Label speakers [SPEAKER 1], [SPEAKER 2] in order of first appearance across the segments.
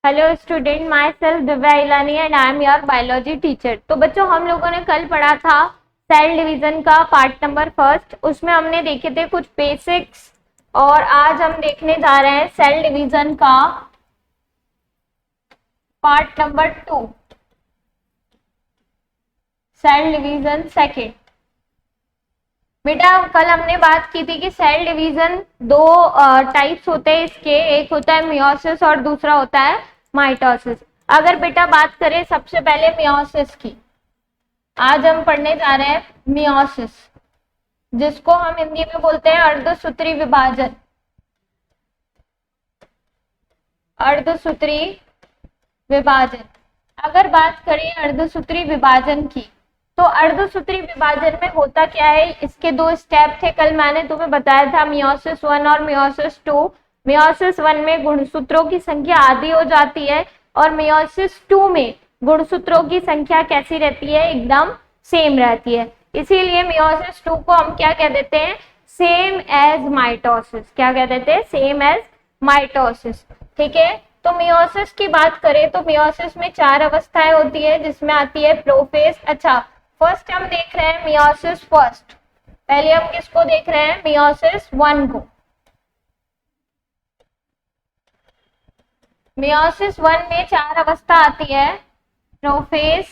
[SPEAKER 1] Hello student, myself Divya Ilani and I am your biology teacher. तो बच्चों, हम लोगों ने कल पढ़ा था सेल डिवीजन का पार्ट नंबर फर्स्ट। उसमें हमने देखे थे कुछ बेसिक्स और आज हम देखने जा रहे हैं सेल डिवीजन का part number 2, cell division second. बेटा, कल हमने बात की थी कि सेल डिवीजन दो टाइप्स होते हैं इसके, एक होता है मियोसिस और दूसरा होता है माइटोसिस। अगर बेटा बात करें सबसे पहले मियोसिस की, आज हम पढ़ने जा रहे हैं मियोसिस, जिसको हम हिंदी में बोलते हैं अर्धसूत्री विभाजन। अर्धसूत्री विभाजन। अगर बात करें अर्धसूत्री विभाजन की, तो अर्धसूत्री विभाजन में होता क्या है, इसके दो स्टेप थे, कल मैंने तुम्हें बताया था, मियोसिस 1 और मियोसिस 2। मियोसिस 1 में गुणसूत्रों की संख्या आधी हो जाती है और मियोसिस 2 में गुणसूत्रों की संख्या कैसी रहती है, एकदम सेम रहती है। इसीलिए मियोसिस 2 को हम क्या कह देते हैं, सेम एज माइटोसिस। क्या कह देते हैं, सेम एज माइटोसिस। ठीक है, तो मियोसिस की बात करें तो मियोसिस में 4 अवस्थाएं होती है, जिसमें आती है प्रोफेज। अच्छा, फर्स्ट हम देख रहे हैं मियोसिस फर्स्ट। पहले हम किसको देख रहे हैं, मियोसिस 1 को। मियोसिस 1 में 4 अवस्था आती है, prophase,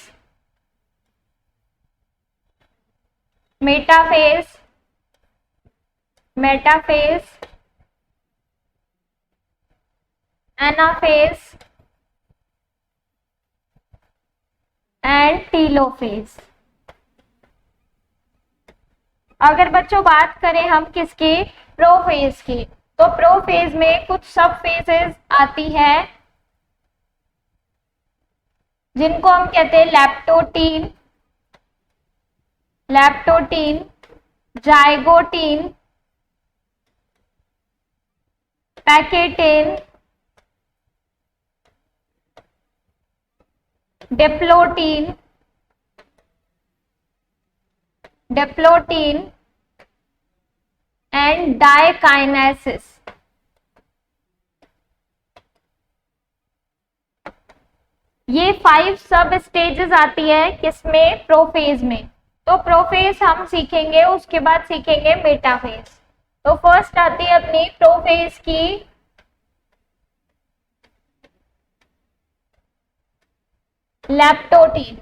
[SPEAKER 1] metaphase, metaphase, anaphase and telophase. अगर बच्चों बात करें हम किसकी, प्रोफेज की, तो प्रोफेज में कुछ सब फेजेस आती है, जिनको हम कहते हैं leptotene, leptotene, zygotene, pachytene, diplotene, diplotene and diakinesis. ये 5 सब स्टेजेस आती है किसमें, प्रोफेज में। तो प्रोफेज हम सीखेंगे, उसके बाद सीखेंगे मेटाफेज। तो फर्स्ट आती है अपनी प्रोफेज की लैप्टोटीन।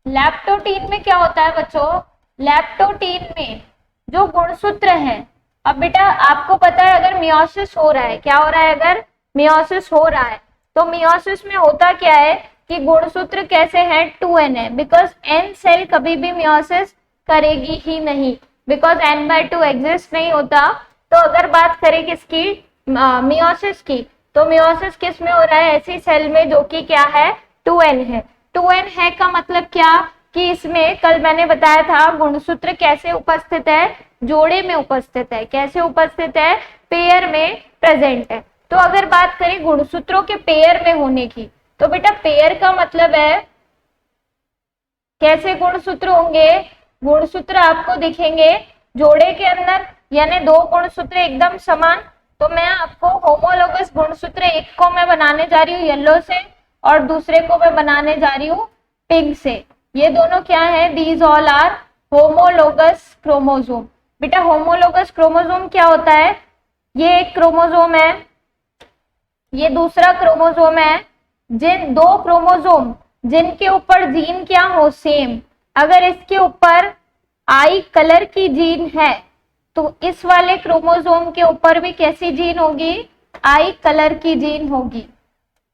[SPEAKER 1] लैप्टोटीन में क्या होता है बच्चों, लैप्टोटीन में जो गुणसूत्र है, अब बेटा आपको पता है अगर मियोसिस हो रहा है, क्या हो रहा है, अगर मियोसिस हो रहा है तो मियोसिस में होता क्या है कि गुणसूत्र कैसे हैं, 2n है, बिकॉज n सेल कभी भी मियोसिस करेगी ही नहीं, बिकॉज n/2 एग्जिस्ट नहीं होता। तो अगर बात करें किसकी, मियोसिस की, तो मियोसिस किस में हो रहा है, ऐसी सेल में जो कि क्या है, 2n है। 2n है का मतलब क्या, कि इसमें कल मैंने बताया था गुणसूत्र कैसे उपस्थित है, जोड़े में उपस्थित है। कैसे उपस्थित है, पेयर में प्रेजेंट है। तो अगर बात करें गुणसूत्रों के पेयर में होने की, तो बेटा पेयर का मतलब है कैसे गुणसूत्र होंगे, गुणसूत्र आपको दिखेंगे जोड़े के अंदर, यानी 2 गुणसूत्र एकदम समान। तो मैं आपको होमोलोगस गुणसूत्र एक को मैं बनाने जा रही हूँ येलो से और दूसरे को मैं बनाने जा रही हूँ पिंक से। ये दोनों क्या है, these all are homologous chromosome. बेटा होमोलोगस क्रोमोसोम क्या होता है, ये एक क्रोमोसोम है, ये दूसरा क्रोमोसोम है। जिन 2 क्रोमोसोम जिनके ऊपर जीन क्या हो, सेम। अगर इसके ऊपर आई कलर की जीन है तो इस वाले क्रोमोसोम के ऊपर भी कैसी जीन होगी, आई कलर की जीन होगी।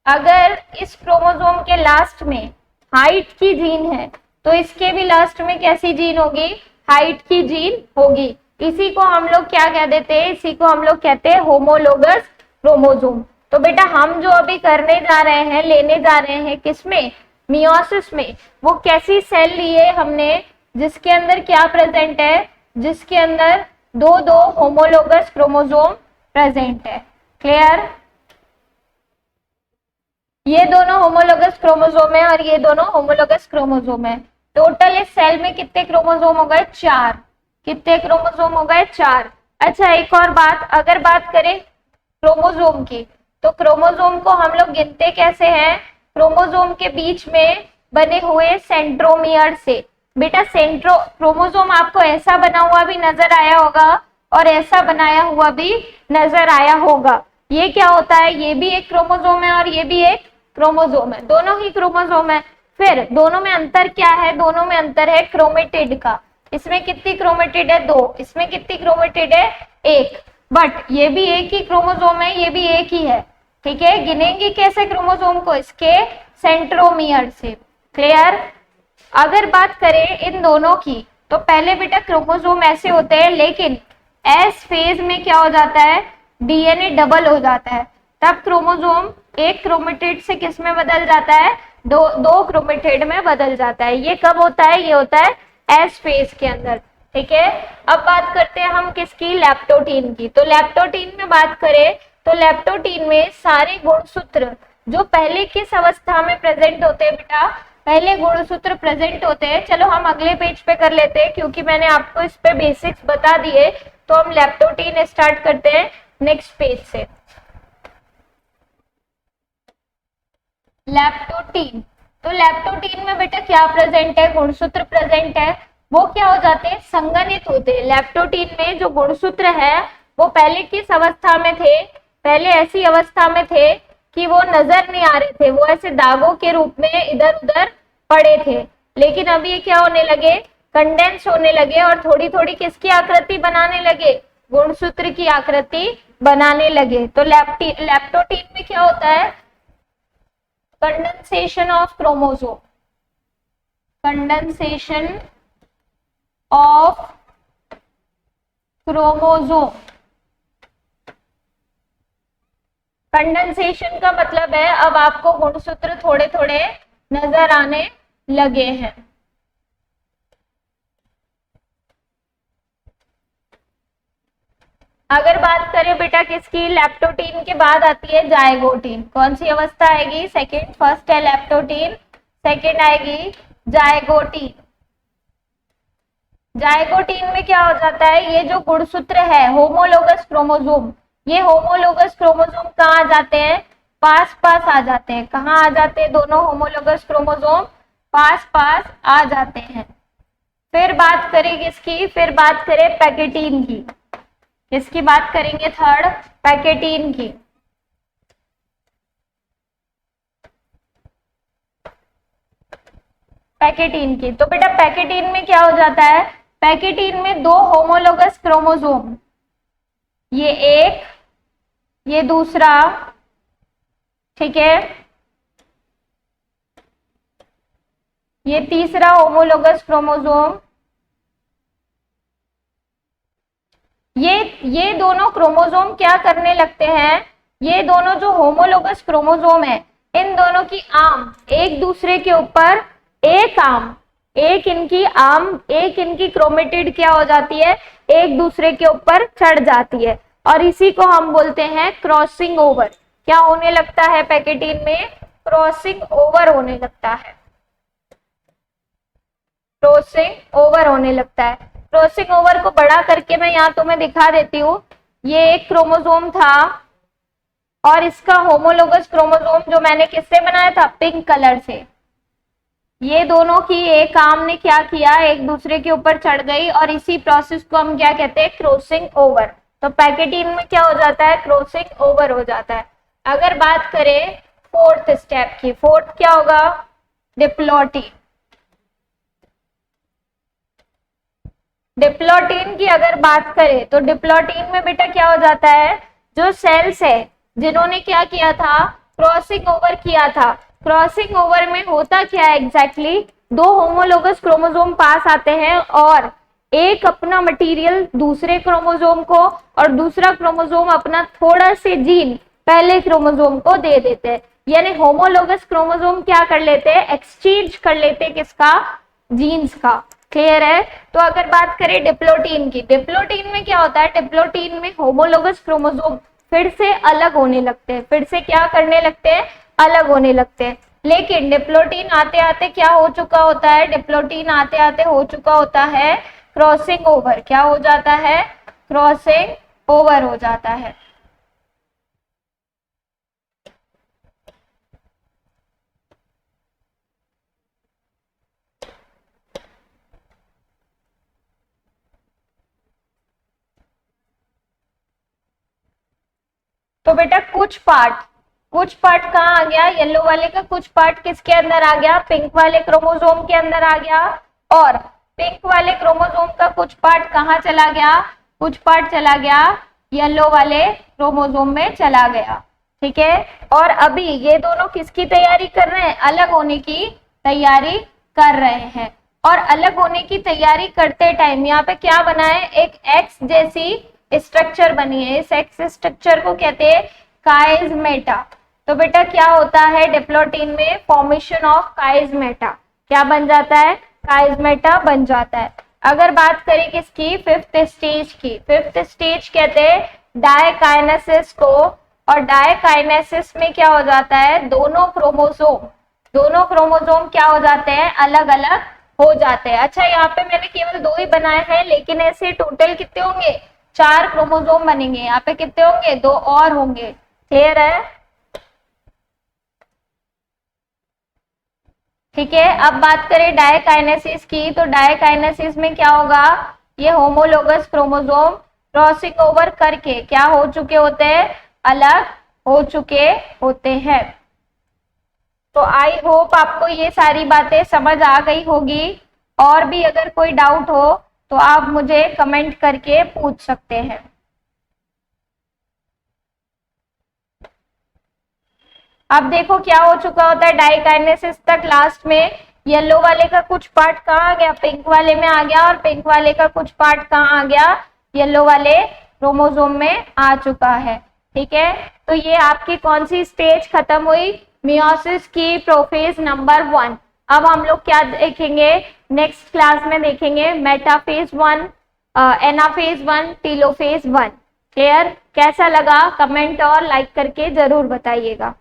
[SPEAKER 1] अगर इस क्रोमोसोम के लास्ट में हाइट की जीन है तो इसके भी लास्ट में कैसी जीन होगी, हाइट की जीन होगी। इसी को हम लोग क्या कह देते हैं, इसी को हम लोग कहते हैं होमोलोगस क्रोमोसोम। तो बेटा हम जो अभी करने जा रहे हैं, लेने जा रहे हैं किसमें, मियोसिस में, वो कैसी सेल ली है हमने, जिसके अंदर क्या प्रेजेंट है, जिसके अंदर 2 होमोलोगस क्रोमोसोम प्रेजेंट है। क्लियर, ये दोनों होमोलोगस क्रोमोसोम है और ये दोनों होमोलोगस क्रोमोसोम है। टोटल इस सेल में कितने क्रोमोसोम हो गए, 4। कितने क्रोमोसोम हो गए, 4। अच्छा, एक और बात, अगर बात करें क्रोमोसोम की, तो क्रोमोसोम को हम लोग गिनते कैसे हैं? क्रोमोसोम के बीच में बने हुए सेंट्रोमियर से। बेटा क्रोमोसोम आपको ऐसा बना हुआ भी नजर आया होगा और ऐसा बनाया हुआ भी नजर आया होगा। ये क्या होता है? ये भी एक क्रोमोसोम है और ये भी एक क्रोमोसोम है, दोनों ही क्रोमोसोम है। फिर दोनों में अंतर क्या है? दोनों में अंतर है क्रोमेटिड का। इसमें कितनी क्रोमेटिड है? 2। इसमें कितनी क्रोमेटिड है? 1। बट ये भी एक ही क्रोमोसोम है, ये भी एक ही है। ठीक है, गिनेंगे कैसे क्रोमोसोम को? इसके सेंट्रोमियर से। क्लियर? अगर बात करें इन दोनों की, तो पहले बेटा क्रोमोसोम ऐसे होते हैं, लेकिन एस फेज में क्या हो जाता है? डीएनए डबल हो जाता है, तब क्रोमोसोम एक क्रोमेटिड से किस में बदल जाता है? दो क्रोमेटिड में बदल जाता है। ये कब होता है? ये होता है एस फेज के अंदर। ठीक है, अब बात करते हैं हम किसकी? लैप्टोटीन की। तो लैप्टोटीन में बात करें तो लैप्टोटीन में सारे गुणसूत्र जो पहले किस अवस्था में प्रेजेंट होते हैं बेटा? पहले गुणसूत्र प्रेजेंट होते हैं। चलो हम अगले पेज पे कर लेते हैं, क्योंकि मैंने आपको इस पे बेसिक्स बता दिए। तो हम लैप्टोटीन स्टार्ट करते हैं नेक्स्ट पेज से। लैप्टोटीन, तो लैप्टोटीन में बेटा क्या प्रेजेंट है? गुणसूत्र प्रेजेंट है। वो क्या हो जाते हैं? संगनित होते हैं। लैप्टोटीन में जो गुणसूत्र है वो पहले किस अवस्था में थे? पहले ऐसी अवस्था में थे कि वो नजर नहीं आ रहे थे, वो ऐसे दागों के रूप में इधर उधर पड़े थे। लेकिन अब ये क्या होने लगे? कंडेंस होने लगे और थोड़ी थोड़ी किसकी आकृति बनाने लगे? गुणसूत्र की आकृति बनाने लगे। तो लैप्टोटीन में क्या होता है? Condensation of chromosome, condensation of chromosome. Condensation का मतलब है अब आपको गुणसूत्र थोड़े थोड़े नजर आने लगे हैं। अगर बात करें बेटा किसकी? लैप्टोटीन के बाद आती है जायगोटीन। कौन सी अवस्था आएगी? सेकंड। फर्स्ट है लैप्टोटीन, सेकंड आएगी जायगोटीन। जायगोटीन में क्या हो जाता है? ये जो गुणसूत्र है होमोलोगस क्रोमोसोम, ये होमोलोगस क्रोमोसोम कहाँ आ जाते हैं? पास पास आ जाते हैं। कहाँ आ जाते हैं? दोनों होमोलोगस क्रोमोसोम पास पास आ जाते हैं। फिर बात करें किसकी? फिर बात करें पैकेटीन की। इसकी बात करेंगे थर्ड, पैकेटीन की। पैकेटीन की, तो बेटा पैकेटीन में क्या हो जाता है? पैकेटीन में 2 होमोलोगस क्रोमोसोम, ये एक, ये दूसरा। ठीक है, ये तीसरा होमोलोगस क्रोमोसोम। ये दोनों क्रोमोसोम क्या करने लगते हैं? ये दोनों जो होमोलोगस क्रोमोसोम है, इन दोनों की आर्म एक दूसरे के ऊपर, एक इनकी क्रोमेटिड क्या हो जाती है? एक दूसरे के ऊपर चढ़ जाती है, और इसी को हम बोलते हैं क्रॉसिंग ओवर। क्या होने लगता है? पैकेटीन में क्रॉसिंग ओवर होने लगता है। क्रॉसिंग ओवर होने लगता है। क्रॉसिंग ओवर को बड़ा करके मैं यहाँ तुम्हें दिखा देती हूँ। ये एक क्रोमोसोम था और इसका होमोलोगस क्रोमोसोम जो मैंने किससे बनाया था? पिंक कलर से। ये दोनों की एक आर्म ने क्या किया? एक दूसरे के ऊपर चढ़ गई, और इसी प्रोसेस को हम क्या कहते हैं? Crossing over. तो पैकेटीन में क्या हो जाता है? क्रॉसिंग ओवर हो जाता है। अगर बात करें फोर्थ स्टेप की, फोर्थ क्या होगा? डिप्लॉटीन। डिप्लॉटीन की अगर बात करें तो डिप्लॉटीन में बेटा क्या हो जाता है? जो सेल्स है जिन्होंने क्या किया था? क्रॉसिंग ओवर किया था। क्रॉसिंग ओवर में होता क्या है एग्जैक्टली? 2 होमोलोगस क्रोमोसोम पास आते हैं और एक अपना मटेरियल दूसरे क्रोमोसोम को, और दूसरा क्रोमोसोम अपना थोड़ा से जीन पहले क्रोमोसोम को दे देते हैं। यानी होमोलोगस क्रोमोसोम क्या कर लेते हैं? एक्सचेंज कर लेते हैं किसका? जीन्स का। क्लियर है? तो अगर बात करें डिप्लोटीन की, डिप्लोटीन में क्या होता है? डिप्लोटीन में होमोलोगस क्रोमोसोम फिर से अलग होने लगते हैं, फिर से क्या करने लगते हैं? अलग होने लगते हैं। लेकिन डिप्लोटीन आते आते क्या हो चुका होता है? डिप्लोटीन आते आते हो चुका होता है क्रॉसिंग ओवर। क्या हो जाता है? क्रॉसिंग ओवर हो जाता है। तो बेटा कुछ पार्ट कहाँ आ गया, येलो वाले का कुछ पार्ट किसके अंदर आ गया, पिंक वाले क्रोमोसोम के अंदर आ गया, और पिंक वाले क्रोमोसोम का कुछ पार्ट कहाँ चला गया, कुछ पार्ट चला गया येलो वाले क्रोमोसोम में चला गया। ठीक है, और अभी ये दोनों किसकी तैयारी कर रहे हैं, अलग होने की तैयारी कर रहे हैं। और अलग होने की तैयारी करते टाइम यहाँ पे क्या बना है, एक एक्स जैसी स्ट्रक्चर बनी है। इस एक्स स्ट्रक्चर को कहते हैं काइजमेटा। तो बेटा क्या होता है डिप्लोटीन में, फॉर्मेशन ऑफ काइजमेटा, क्या बन जाता है, काइजमेटा बन जाता है। अगर बात करें किसकी, फिफ्थ स्टेज की, फिफ्थ स्टेज कहते हैं डायकाइनेसिस को। और डायकाइनेसिस में क्या हो जाता है, दोनों क्रोमोसोम क्या हो जाते हैं, अलग अलग हो जाते हैं। अच्छा यहाँ पे मैंने केवल 2 ही बनाए हैं, लेकिन ऐसे टोटल कितने होंगे, 4 क्रोमोसोम बनेंगे। यहाँ पे कितने होंगे, 2 और होंगे। क्लियर है, ठीक है। अब बात करें डायकाइनेसिस की, तो डायकाइनेसिस में क्या होगा, ये होमोलोगस क्रोमोसोम क्रॉसिंग ओवर करके क्या हो चुके होते हैं, अलग हो चुके होते हैं। तो आई होप आपको ये सारी बातें समझ आ गई होगी। और भी अगर कोई डाउट हो तो आप मुझे कमेंट करके पूछ सकते हैं। अब देखो क्या हो चुका होता है डायकाइनेसिस तक, लास्ट में येलो वाले का कुछ पार्ट कहाँ आ गया, पिंक वाले में आ गया, और पिंक वाले का कुछ पार्ट कहाँ आ गया, येलो वाले क्रोमोसोम में आ चुका है। ठीक है, तो ये आपकी कौन सी स्टेज खत्म हुई, मियोसिस की प्रोफेज नंबर 1। अब हम लोग क्या देखेंगे, नेक्स्ट क्लास में देखेंगे मेटाफेज 1, एनाफेज 1, टेलोफेज 1। क्लियर, कैसा लगा कमेंट और लाइक करके जरूर बताइएगा।